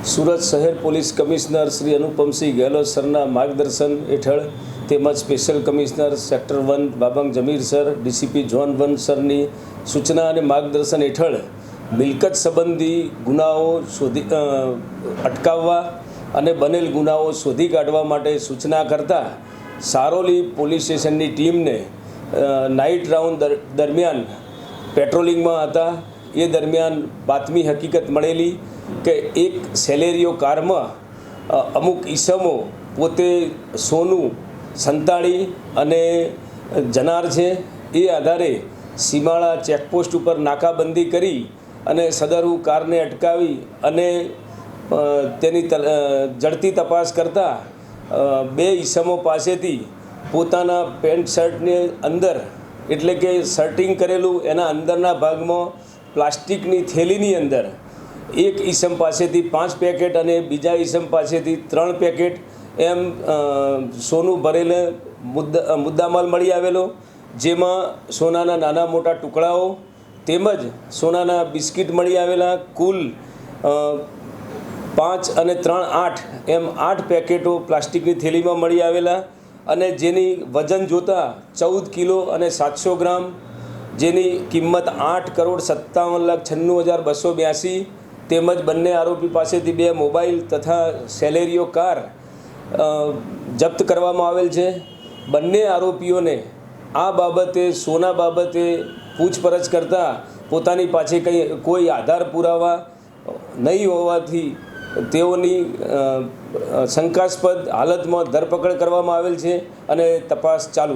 સુરત શહેર police commissioner Shri Anupamsinh Gehlot સરના માર્ગદર્શન હેઠળ તેમજ સ્પેશિયલ કમિશનર સેક્ટર 1 બાબંગ જમીર સર, ડીસીપી ઝોન 1 સરની સૂચના અને માર્ગદર્શન હેઠળ મિલકત સંબંધી ગુનાઓ અટકાવવા અને બનેલ ગુનાઓ શોધી કાઢવા માટે સૂચના કરતા સારોલી પોલીસ સ્ટેશનની ટીમને નાઇટ રાઉન્ડ દરમિયાન પેટ્રોલિંગમાં હતા એ દરમિયાન બાતમી હકીકત મળેલી કે એક સેલેરીઓ કારમાં અમુક ઈસમો પોતે સોનું સંતાડી અને જનાર છે. એ આધારે સીમાડા ચેકપોસ્ટ ઉપર નાકાબંધી કરી અને સદરુ કારને અટકાવી અને તેની ઝડપી તપાસ કરતા બે ઈસમો પાસેથી પોતાના પેન્ટ શર્ટની અંદર એટલે કે શર્ટિંગ કરેલું એના અંદરના ભાગમાં પ્લાસ્ટિકની થેલીની અંદર એક ઈસમ પાસેથી 5 પેકેટ અને બીજા ઈસમ પાસેથી 3 પેકેટ એમ સોનું ભરેલે મુદ્દામાલ મળી આવેલો, જેમાં સોનાના નાના મોટા ટુકડાઓ તેમજ સોનાના બિસ્કિટ મળી આવેલા. કુલ 5 અને 3 8 એમ 8 પેકેટો પ્લાસ્ટિકની થેલીમાં મળી આવેલા અને જેની વજન જોતાં 14 કિલો અને 700 ગ્રામ, જેની કિંમત 8,57,96,282 તેમજ બંને આરોપી પાસેથી 2 મોબાઈલ તથા સેલેરીઓ કાર જપ્ત કરવામાં આવેલ છે. બંને આરોપીઓને આ બાબતે સોના બાબતે પૂછપરછ કરતાં પોતાની પાસે કોઈ આધાર પુરાવા નહીં હોવાથી તેઓની શંકાસ્પદ હાલતમાં ધરપકડ કરવામાં આવેલ છે અને તપાસ ચાલુ છે.